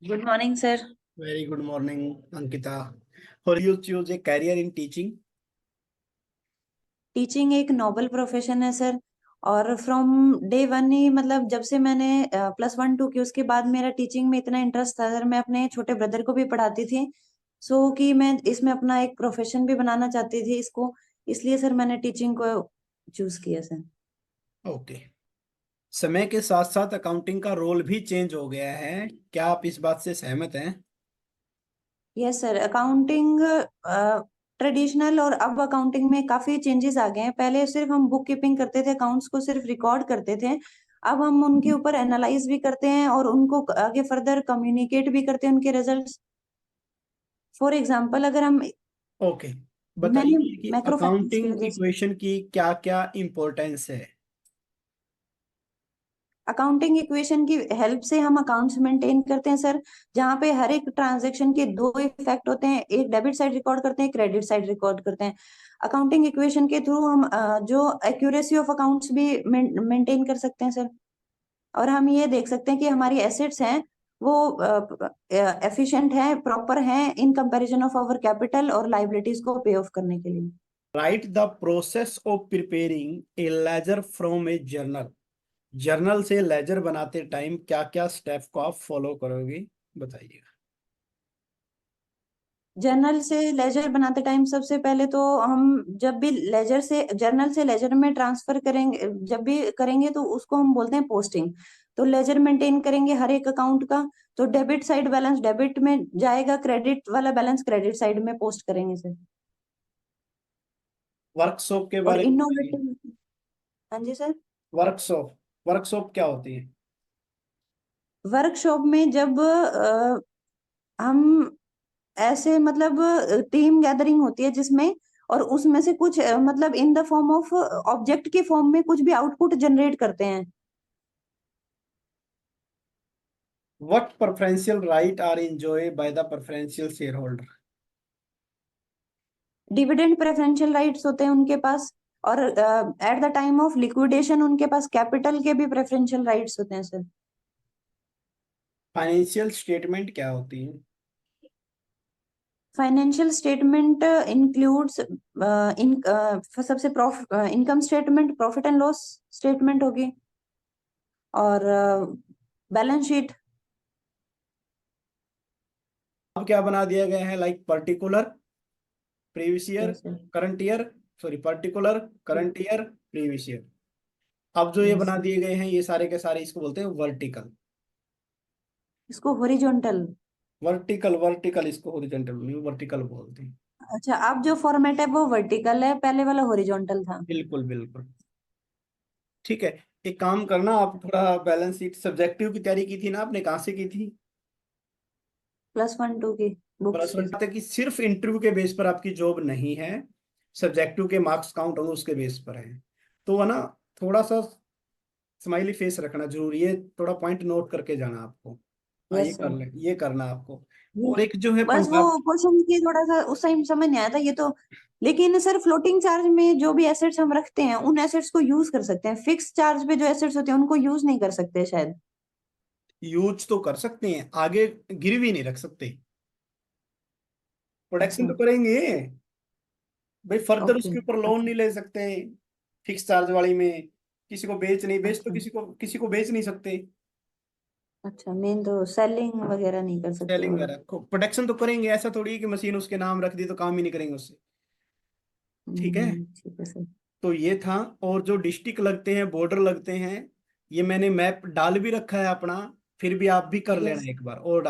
Good morning, sir. Very good morning, Ankita. For you choose a career in teaching? Teaching एक noble profession है sir. और from day one ही मतलब जब से मैंने +1 2 की उसके बाद मेरा टीचिंग में इतना इंटरेस्ट था सर। मैं अपने छोटे ब्रदर को भी पढ़ाती थी। कि मैं इसमें अपना एक प्रोफेशन भी बनाना चाहती थी इसको, इसलिए सर मैंने टीचिंग को चूज किया सर। ओके। समय के साथ साथ अकाउंटिंग का रोल भी चेंज हो गया है, क्या आप इस बात से सहमत हैं? यस सर, अकाउंटिंग ट्रेडिशनल और अब अकाउंटिंग में काफी चेंजेस आ गए हैं। पहले सिर्फ हम बुक कीपिंग करते थे, अकाउंट्स को सिर्फ रिकॉर्ड करते थे। अब हम उनके ऊपर एनालाइज भी करते हैं और उनको आगे फर्दर कम्युनिकेट भी करते हैं उनके रिजल्ट्स। फॉर एग्जांपल अगर हम ओके, मैंने बताइए कि मैक्रो फैक्टर्स की अकाउंटिंग वजह से इक्वेशन की क्या क्या इम्पोर्टेंस है? अकाउंटिंग इक्वेशन की हेल्प से हम अकाउंट्स मेंटेन करते हैं सर, जहाँ पे हर एक ट्रांजैक्शन के दो इफेक्ट होते हैं। एक डेबिट साइड रिकॉर्ड करते हैं, क्रेडिट साइड रिकॉर्ड करते हैं। अकाउंटिंग इक्वेशन के थ्रू हम जो एक्यूरेसी ऑफ अकाउंट्स भी मेंटेन कर सकते हैं सर। और हम ये देख सकते हैं कि हमारी एसेट्स हैं वो एफिशिएंट है, प्रॉपर है in comparison of our capital और लाइबिलिटीज को पे ऑफ करने के लिए। Right the process of preparing a ledger from a journal. Journal से लेजर बनाते टाइम क्या क्या स्टेप को आप फॉलो करोगे, बताइएगा। जर्नल से लेजर बनाते टाइम सबसे पहले तो हम जब भी लेजर से जर्नल से लेजर में ट्रांसफर करेंगे, जब भी करेंगे तो उसको हम बोलते हैं पोस्टिंग। तो लेजर मेंटेन करेंगे हर एक अकाउंट का। तो डेबिट साइड बैलेंस डेबिट में जाएगा, क्रेडिट वाला बैलेंस क्रेडिट साइड में पोस्ट करेंगे सर। वर्कशॉप के और बारे में बताइए। इनोवेटिव। हाँ जी सर। वर्कशॉप वर्कशॉप क्या होती है? वर्कशॉप में जब हम ऐसे मतलब टीम गैदरिंग होती है जिसमें, और उसमें से कुछ मतलब in the form of object के फॉर्म में कुछ भी आउटपुट जनरेट करते हैं। What preferential right are enjoyed by the preferential shareholder? Dividend preferential rights होते हैं उनके पास। और at the time of liquidation उनके पास कैपिटल के भी प्रेफरेंशियल राइट्स होते हैं सर। फाइनेंशियल स्टेटमेंट क्या होती है? फाइनेंशियल स्टेटमेंट इंक्लूड्स इन सबसे income statement, profit and loss statement होगी, और बैलेंस शीट। अब क्या बना दिया गया है, like particular, previous year, yes sir. Current year, sorry particular, current year, previous year. अब जो ये यस बना सर। दिए गए हैं ये सारे के सारे इसको बोलते हैं वर्टिकल। इसको हॉरिजॉन्टल। वर्टिकल वर्टिकल इसको हॉरिजॉन्टल नहीं, वर्टिकल बोलते हैं। अच्छा, अब जो फॉर्मेट है वो वर्टिकल है, पहले वाला हॉरिजॉन्टल था। बिल्कुल बिल्कुल। ठीक है। एक काम करना, आप थोड़ा बैलेंस शीट सब्जेक्टिव की तैयारी की थी ना आपने, कहाँ से की थी? +1 2 की बुक्स प्लस 1 से। तक की सिर्फ इंटरव्यू के बेस पर आपकी जॉब नहीं है, सब्जेक्टिव के मार्क्स काउंट होंगे उसके बेस पर है। तो है ना, थोड़ा सा स्माइली फेस रखना जरूरी है, थोड़ा पॉइंट नोट करके जाना आपको। हाँ ये यस कर सर। ले, ये करना आपको। और एक जो है बस वो पंजाब। क्वेश्चन की थोड़ा सा उस टाइम समझ नहीं आया था ये तो। लेकिन सर फ्लोटिंग चार्ज में जो भी एसेट्स हम रखते हैं उन एसेट्स को यूज कर सकते हैं, फिक्स चार्ज पे जो एसेट्स होते हैं उनको यूज नहीं कर सकते शायद। यूज तो कर सकते हैं, आगे गिरवी नहीं रख सकते। प्रोडक्शन अच्छा। तो करेंगे भाई, फर्दर ओके। उसके ऊपर लोन नहीं ले सकते फिक्स चार्ज वाली में। किसी को बेच तो अच्छा। किसी को बेच नहीं सकते। अच्छा, मेन तो सेलिंग वगैरह नहीं कर सकते सेलिंग वो लोग। वगैरह को प्रोडक्शन तो करेंगे, ऐसा थोड़ी है कि मशीन उसके नाम रख दी तो काम ही नहीं करेंगे उससे। ठीक है। ठीक है सर। तो ये था। और जो डिस्ट्रिक्ट लगते हैं, बॉर्डर लगते हैं, ये मैंने मैप डाल भी रखा है अपना, फिर भी आप भी कर यस। लेना एक बार और।